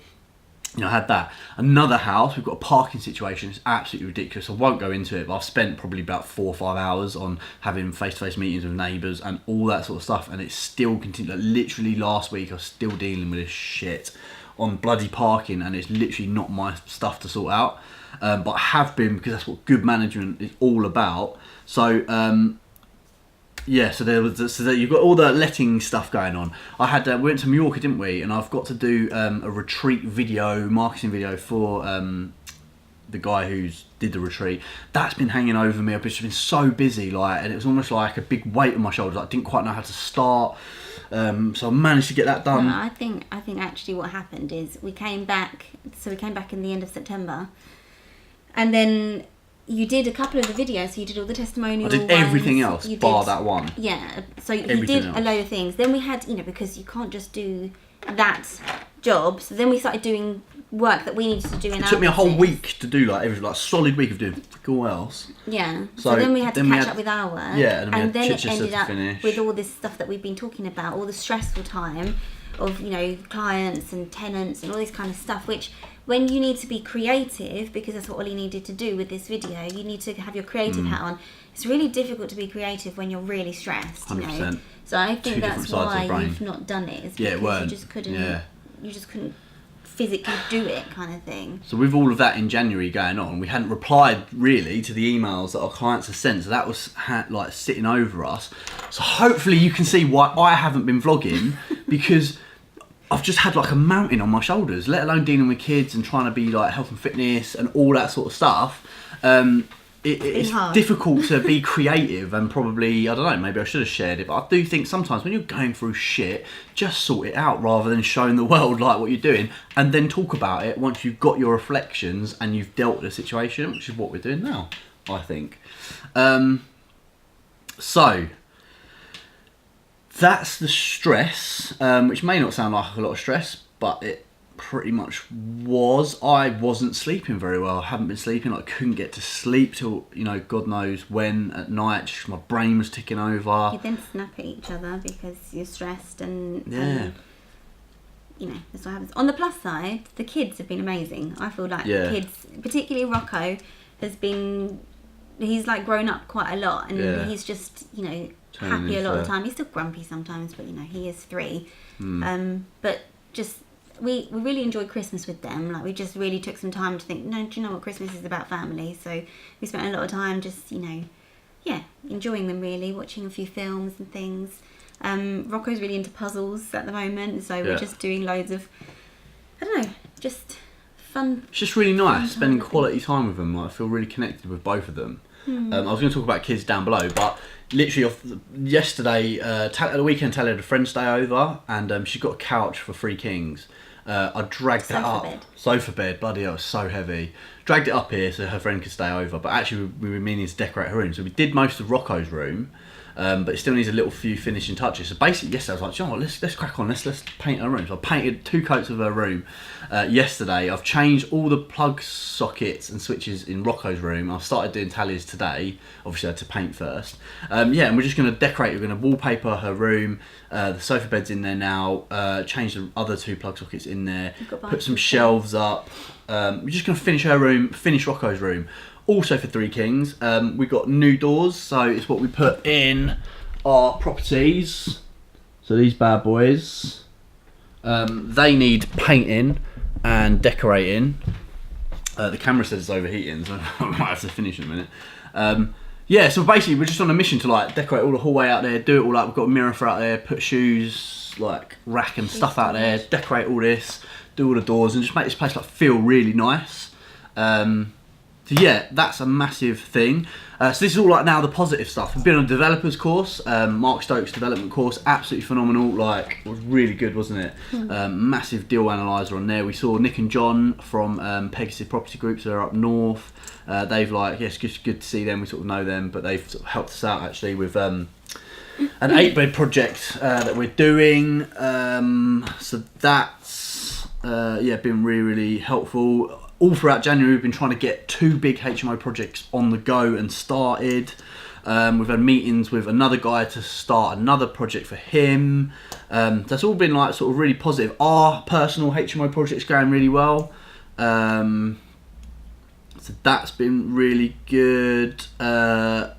you know, I had that. Another house, we've got a parking situation. It's absolutely ridiculous. I won't go into it, but I've spent probably about 4 or 5 hours on having face-to-face meetings with neighbours and all that sort of stuff. And it's still continuing. Like, literally last week, I was still dealing with this shit on bloody parking, and it's literally not my stuff to sort out. But I have been, because that's what good management is all about. So yeah, so you've got all the letting stuff going on. I had we went to Mallorca, didn't we? And I've got to do a retreat video, marketing video for the guy who's did the retreat. That's been hanging over me. I've just been so busy, like, and it was almost like a big weight on my shoulders. I didn't quite know how to start. So I managed to get that done. No, I think actually what happened is we came back in the end of September, and then you did a couple of the videos. So you did all the testimonial. I did everything else bar that one. Yeah, so you did a load of things. Then we had, you know, because you can't just do that job. So then we started doing work that we needed to do in our It took me a whole business. week to do like solid week of doing all else. Yeah. So then we had to catch up with our work. Yeah, and then it Chichester ended to up finish. with all this stuff that we've been talking about, all the stressful time of, you know, clients and tenants and all this kind of stuff, which when you need to be creative, because that's what Ollie needed to do with this video, you need to have your creative hat on. It's really difficult to be creative when you're really stressed. 100%. You know? So I think that's why you've not done it. Is because you just couldn't. Yeah. You just couldn't physically do it, kind of thing. So with all of that in January going on, we hadn't replied really to the emails that our clients had sent. So that was like sitting over us. So hopefully you can see why I haven't been vlogging, because I've just had like a mountain on my shoulders, let alone dealing with kids and trying to be like health and fitness and all that sort of stuff. It's difficult to be creative, and probably, I don't know, maybe I should have shared it, but I do think sometimes when you're going through shit, just sort it out rather than showing the world like what you're doing, and then talk about it once you've got your reflections and you've dealt with the situation, which is what we're doing now, I think. So that's the stress, which may not sound like a lot of stress, but it pretty much was. I wasn't sleeping very well. I haven't been sleeping. I couldn't get to sleep till, you know, God knows when at night. Just my brain was ticking over. You then snap at each other because you're stressed, and you know, that's what happens. On the plus side, the kids have been amazing. I feel like the kids, particularly Rocco, he's like grown up quite a lot, and he's just, you know, happy a lot of the time. He's still grumpy sometimes, but you know, he is 3. But just we really enjoyed Christmas with them. Like, we just really took some time to think, no, do you know what, Christmas is about family. So we spent a lot of time just, you know, enjoying them, really, watching a few films and things. Rocco's really into puzzles at the moment, so we're just doing loads of, I don't know, just fun. It's just really nice spending quality time with them. Like, I feel really connected with both of them. I was going to talk about kids down below, but literally yesterday, at the weekend, Tally had a friend stay over, and she got a couch for 3 kings. I dragged that up. Sofa bed, bloody hell, it was so heavy. Dragged it up here so her friend could stay over, but actually we were meaning to decorate her room. So we did most of Rocco's room, but it still needs a few finishing touches. So basically yesterday I was like, you know what, let's crack on, let's paint her room. So I painted 2 coats of her room yesterday. I've changed all the plug sockets and switches in Rocco's room. I've started doing Tally's today. Obviously I had to paint first. And we're just going to decorate. We're going to wallpaper her room. The sofa bed's in there now. Change the other 2 plug sockets in there. Put some shelves up. We're just going to finish her room, finish Rocco's room. Also for 3 Kings, we got new doors, so it's what we put in our properties. So these bad boys, they need painting and decorating. The camera says it's overheating, so I might have to finish in a minute. So basically we're just on a mission to like decorate all the hallway out there, do it all up. We've got a mirror for out there, put shoes, like rack and stuff out there, decorate all this, do all the doors, and just make this place like feel really nice. So yeah, that's a massive thing. So this is all like now the positive stuff. We've been on a developers course, Mark Stokes development course, absolutely phenomenal. Like, it was really good, wasn't it? Massive deal analyzer on there. We saw Nick and John from Pegasus Property Group, so they're up north. They've like, yes, just good to see them. We sort of know them, but they've sort of helped us out actually with an 8-bed project that we're doing. So that's been really, really helpful. All throughout January, we've been trying to get 2 big HMO projects on the go and started. We've had meetings with another guy to start another project for him. That's all been like sort of really positive. Our personal HMO project's going really well. So that's been really good. Let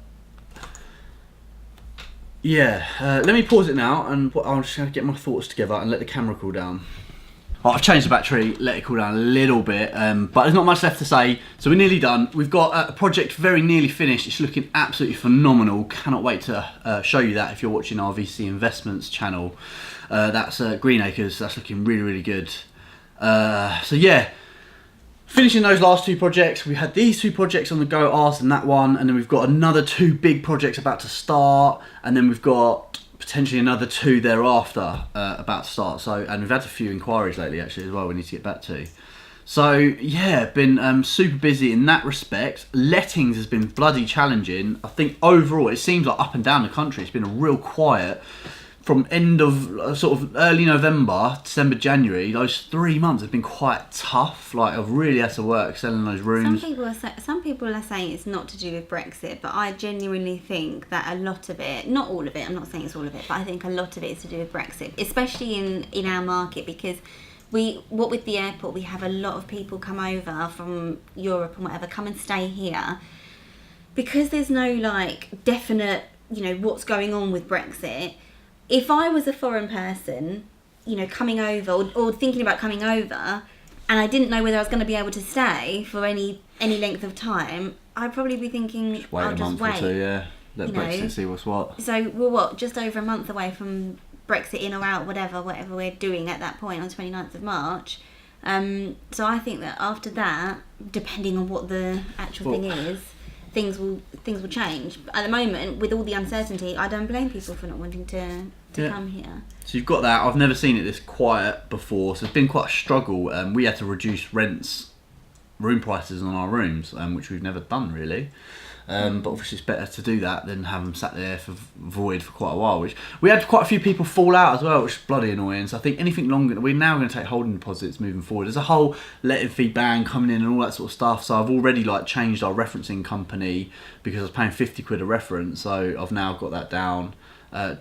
me pause it now and I'm just going to get my thoughts together and let the camera cool down. I've changed the battery, let it cool down a little bit, but there's not much left to say, so we're nearly done. We've got a project very nearly finished. It's looking absolutely phenomenal. Cannot wait to show you that if you're watching our VC Investments channel. That's Green Acres. That's looking really, really good. So yeah, finishing those last 2 projects. We had these 2 projects on the go, ours and that one, and then we've got another 2 big projects about to start, and then we've got potentially another 2 thereafter about to start. So, and we've had a few inquiries lately actually as well we need to get back to. So yeah, been super busy in that respect. Lettings has been bloody challenging. I think overall it seems like up and down the country it's been a real quiet from end of sort of early November, December, January. Those 3 months have been quite tough. Like, I've really had to work selling those rooms. Some people are saying it's not to do with Brexit, but I genuinely think that a lot of it, not all of it, I'm not saying it's all of it, but I think a lot of it is to do with Brexit, especially in our market, because what with the airport, we have a lot of people come over from Europe and whatever, come and stay here. Because there's no like definite, what's going on with Brexit. If I was a foreign person, coming over or thinking about coming over, and I didn't know whether I was going to be able to stay for any length of time, I'd probably be thinking, I'll just wait. Or 2, yeah. Let Brexit see what's what. So we're just over a month away from Brexit in or out, whatever we're doing at that point on 29th of March. So I think that after that, depending on what the actual thing is, things will change. But at the moment, with all the uncertainty, I don't blame people for not wanting to come here. So you've got that. I've never seen it this quiet before, so it's been quite a struggle. We had to reduce room prices on our rooms, which we've never done really. But obviously it's better to do that than have them sat there for void for quite a while, which we had quite a few people fall out as well, which is bloody annoying. So I think anything longer, we're now going to take holding deposits moving forward. There's a whole letting fee ban coming in and all that sort of stuff, so I've already like changed our referencing company because I was paying 50 quid a reference, so I've now got that down.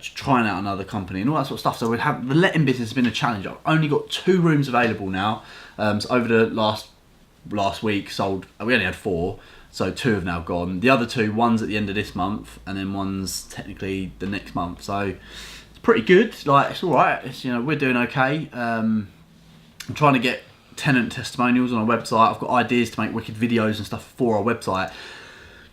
Trying out another company and all that sort of stuff. So the letting business has been a challenge. I've only got 2 rooms available now. So over the last week sold, we only had 4. So 2 have now gone. The other 2, one's at the end of this month, and then one's technically the next month. So it's pretty good. Like, it's all right. It's, we're doing okay. I'm trying to get tenant testimonials on our website. I've got ideas to make wicked videos and stuff for our website.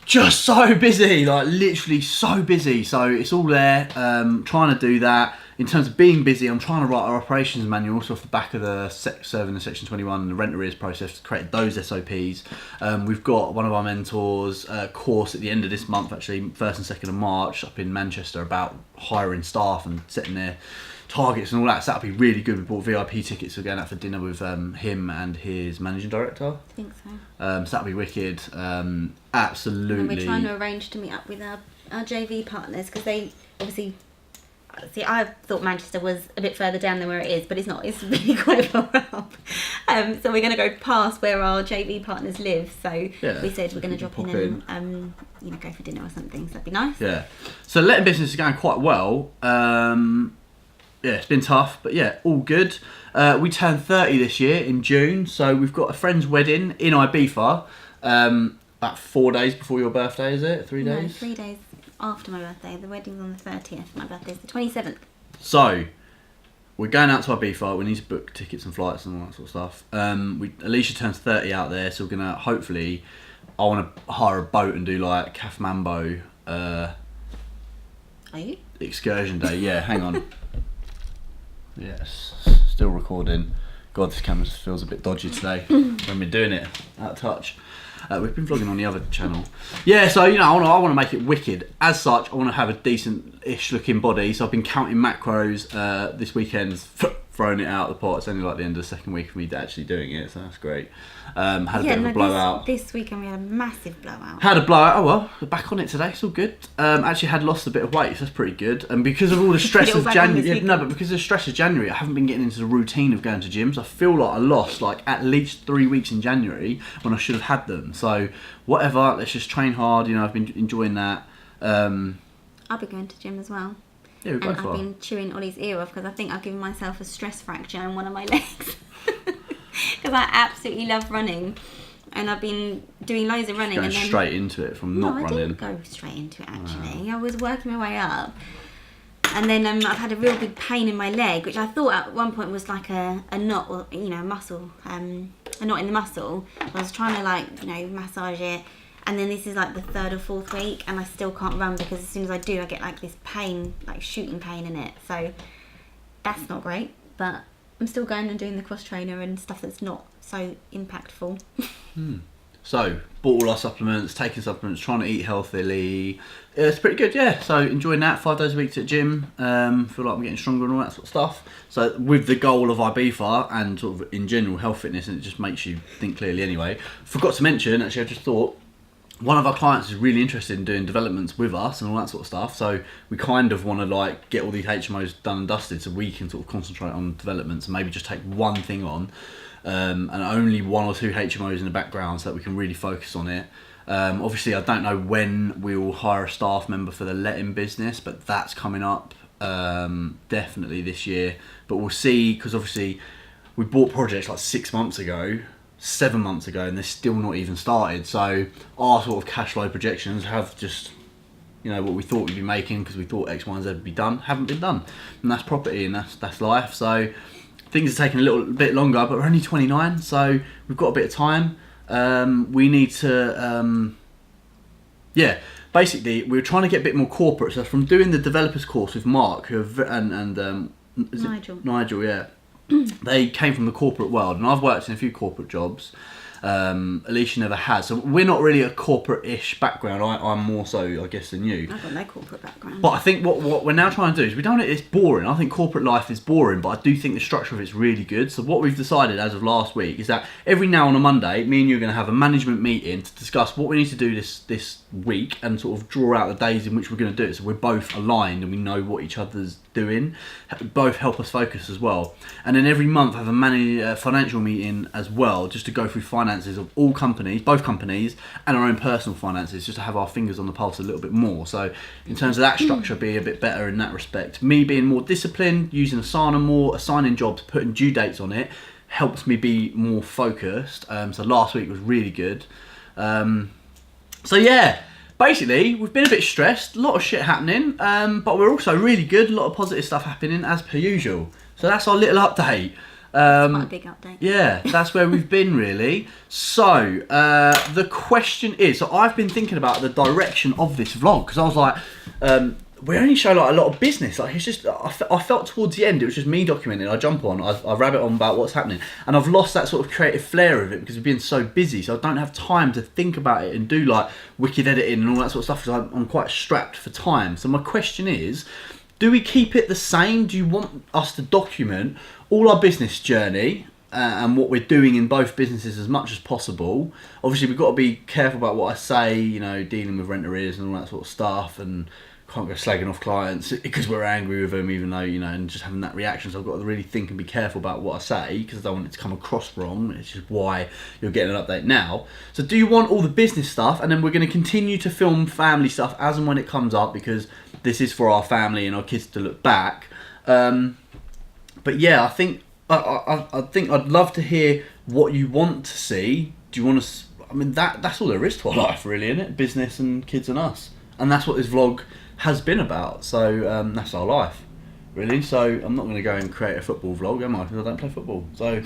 Just so busy, like literally so busy. So it's all there. Trying to do that. In terms of being busy, I'm trying to write our operations manual also off the back of the serving the Section 21 and the rent arrears process to create those SOPs. We've got one of our mentors course at the end of this month, actually 1st and 2nd of March up in Manchester about hiring staff and setting their targets and all that. So that'll be really good. We bought VIP tickets. We're going out for dinner with him and his managing director. I think so. So that'll be wicked. Absolutely. And we're trying to arrange to meet up with our JV partners because they obviously. See, I thought Manchester was a bit further down than where it is, but it's not. It's really quite far up. So we're going to go past where our JV partners live. So we said we're going to drop in and go for dinner or something. So that'd be nice. Yeah. So letting business is going quite well. It's been tough, but yeah, all good. We turned 30 this year in June, so we've got a friend's wedding in Ibiza. About 4 days before your birthday, is it? 3 days? No, 3 days. After my birthday. The wedding's on the 30th. My birthday's the 27th. So we're going out to Ibiza. We need to book tickets and flights and all that sort of stuff. Alicia turns 30 out there, so we're gonna hopefully. I want to hire a boat and do like Caf Mambo. Are you? Excursion day. Yeah, hang on. Yes, still recording. God, this camera feels a bit dodgy today when we're doing it. out of touch. We've been vlogging on the other channel. Yeah, so, you know, I want to make it wicked. As such, I want to have a decent-ish looking body. So I've been counting macros this weekend, throwing it out of the pot. It's only like the end of the second week of me actually doing it, so that's great. Had a bit of a blowout. This weekend we had a massive blowout. Had a blowout. Oh well, we're back on it today. It's all good. Actually had lost a bit of weight, so that's pretty good. And because of all the stress of January, but because of the stress of January, I haven't been getting into the routine of going to gyms. I feel like I lost like at least 3 weeks in January when I should have had them. So whatever, let's just train hard. You know, I've been enjoying that. I'll be going to gym as well. Yeah, we'll go and for I've been chewing Ollie's ear off because I think I've given myself a stress fracture in one of my legs. Because I absolutely love running. And I've been doing loads of running. Going and then, straight into it from not running. I didn't go straight into it actually. Wow. I was working my way up. And then I've had a real big pain in my leg, which I thought at one point was like a knot, or, you know, muscle, a knot in the muscle. I was trying to like, you know, massage it. And then this is like the 3rd or 4th week and I still can't run because as soon as I do, I get like this pain, like shooting pain in it. So that's not great, but I'm still going and doing the cross trainer and stuff that's not so impactful. So, bought all our supplements, taking supplements, trying to eat healthily. It's pretty good, yeah. So, enjoying that. 5 days a week at gym. Feel like I'm getting stronger and all that sort of stuff. So, with the goal of Ibiza and sort of in general health fitness, and it just makes you think clearly anyway. Forgot to mention, actually, I just thought, one of our clients is really interested in doing developments with us and all that sort of stuff. So we kind of want to like get all these HMOs done and dusted so we can sort of concentrate on developments and maybe just take one thing on and only 1 or 2 HMOs in the background so that we can really focus on it. Obviously, I don't know when we will hire a staff member for the letting business, but that's coming up definitely this year. But we'll see, because obviously we bought projects like 6 months ago, 7 months ago, and they're still not even started. So our sort of cash flow projections have just, you know, what we thought we'd be making because we thought X, Y, and Z would be done, haven't been done. And that's property and that's life. So things are taking a little bit longer, but we're only 29, so we've got a bit of time. We need to, basically we're trying to get a bit more corporate. So from doing the developers course with Mark, who and Nigel, yeah. They came from the corporate world, and I've worked in a few corporate jobs. Alicia never has, so we're not really a corporate-ish background. I'm more so, I guess, than you. I've got no corporate background. But I think what we're now trying to do is we don't. It's boring. I think corporate life is boring, but I do think the structure of it's really good. So what we've decided as of last week is that every now on a Monday, me and you are going to have a management meeting to discuss what we need to do this week and sort of draw out the days in which we're going to do it. So we're both aligned and we know what each other's doing. Both help us focus as well. And then every month have a financial meeting as well, just to go through finances of all companies, both companies, and our own personal finances, just to have our fingers on the pulse a little bit more. So in terms of that structure, be a bit better in that respect. Me being more disciplined, using Asana more, assigning jobs, putting due dates on it, helps me be more focused. So last week was really good. So yeah, basically we've been a bit stressed, a lot of shit happening, but we're also really good, a lot of positive stuff happening as per usual. So that's our little update. Quite a big update. Yeah, that's where we've been really. So the question is, so I've been thinking about the direction of this vlog because I was like, we only show like a lot of business. Like it's just, I felt towards the end it was just me documenting. I jump on, I rabbit on about what's happening, and I've lost that sort of creative flair of it because we've been so busy. So I don't have time to think about it and do like wicked editing and all that sort of stuff because I'm quite strapped for time. So my question is, do we keep it the same? Do you want us to document all our business journey and what we're doing in both businesses as much as possible? Obviously, we've got to be careful about what I say, you know, dealing with rent arrears and all that sort of stuff, and can't go slagging off clients because we're angry with them, even though, you know, and just having that reaction. So I've got to really think and be careful about what I say because I don't want it to come across wrong. It's just why you're getting an update now. So do you want all the business stuff? And then we're going to continue to film family stuff as and when it comes up because this is for our family and our kids to look back. But yeah, I think I'd love to hear what you want to see. Do you want to? I mean, that's all there is to our life, really, isn't it? Business and kids and us, and that's what this vlog has been about. So that's our life, really. So I'm not going to go and create a football vlog, am I? Because I don't play football. So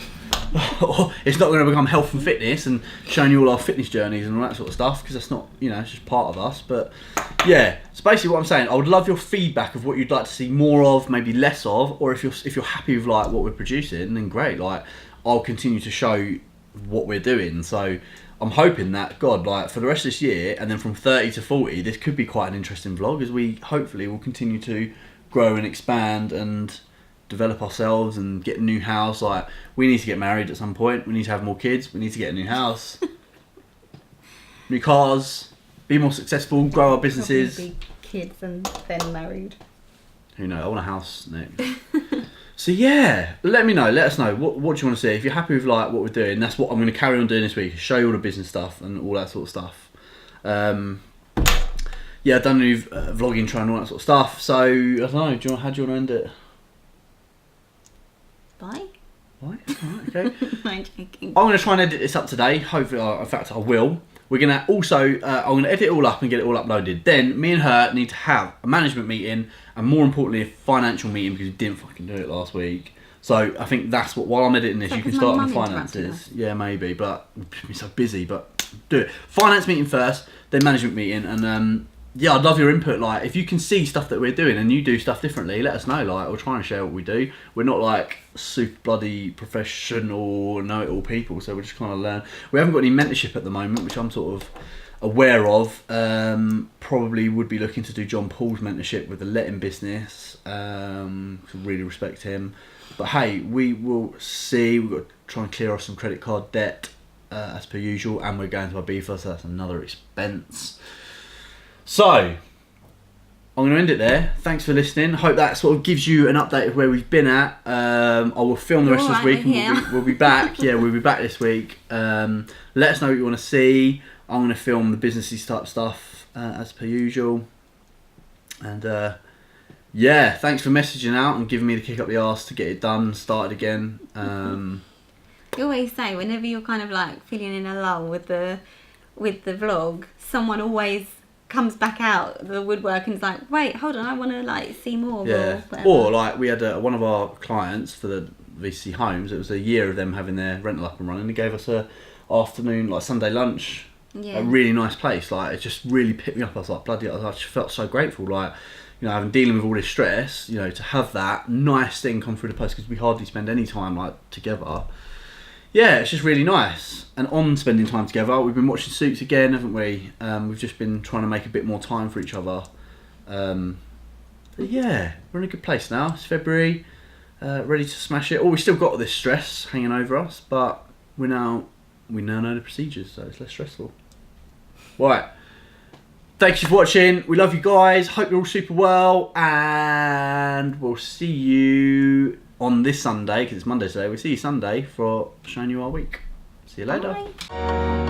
it's not going to become health and fitness and showing you all our fitness journeys and all that sort of stuff because that's not, you know, it's just part of us. But yeah, so basically what I'm saying, I would love your feedback of what you'd like to see more of, maybe less of, or if you're happy with like what we're producing, then great. Like I'll continue to show what we're doing. So I'm hoping that, God, like for the rest of this year, and then from 30 to 40, this could be quite an interesting vlog, as we hopefully will continue to grow and expand and develop ourselves and get a new house. Like, we need to get married at some point. We need to have more kids. We need to get a new house, new cars, be more successful, grow our businesses. Probably be kids and then married. Who knows? I want a house next. So yeah, let us know what do you want to see. If you're happy with like what we're doing, that's what I'm going to carry on doing this week. Show you all the business stuff and all that sort of stuff. Yeah, I've done new vlogging, trying all that sort of stuff. So I don't know. How do you want to end it? Bye. Right. Okay. I'm joking. I'm going to try and edit this up today. Hopefully, in fact, I will. We're going to also, I'm going to edit it all up and get it all uploaded. Then me and her need to have a management meeting and, more importantly, a financial meeting, because we didn't fucking do it last week. So I think that's what, while I'm editing this, you can start on the finances. Yeah, maybe, but we're so busy, but do it. Finance meeting first, then management meeting, and yeah, I'd love your input. Like, if you can see stuff that we're doing and you do stuff differently, let us know. Like, we're trying to share what we do. We're not like super bloody professional, know-it-all people, so we're just kind of learn. We haven't got any mentorship at the moment, which I'm sort of aware of. Probably would be looking to do John Paul's mentorship with the letting business. Really respect him. But hey, we will see. We've got to try and clear off some credit card debt as per usual, and we're going to Ibiza, so that's another expense. So, I'm going to end it there. Thanks for listening. Hope that sort of gives you an update of where we've been at. I will film the rest of this week, and we'll be back. Yeah, we'll be back this week. Let us know what you want to see. I'm going to film the businessy type stuff as per usual. And yeah, thanks for messaging out and giving me the kick up the arse to get it done, started again. You always say, whenever you're kind of like feeling in a lull with the vlog, someone always comes back out the woodwork and is like, wait, hold on, I want to like see more. Yeah. Or like we had one of our clients for the VC Homes. It was a year of them having their rental up and running. They gave us a afternoon, like Sunday lunch. Yeah. A really nice place. Like, it just really picked me up. I was like, bloody, I just felt so grateful. Like, you know, having dealing with all this stress, you know, to have that nice thing come through the post, because we hardly spend any time like together. Yeah, it's just really nice. And on spending time together, we've been watching Suits again, haven't we? We've just been trying to make a bit more time for each other. But yeah, we're in a good place now. It's February, ready to smash it. Oh, we've still got this stress hanging over us, but we now know the procedures, so it's less stressful. Right. Thank you for watching. We love you guys. Hope you're all super well, and we'll see you on this Sunday, because it's Monday today. We'll see you Sunday for showing you our week. See you later. Bye.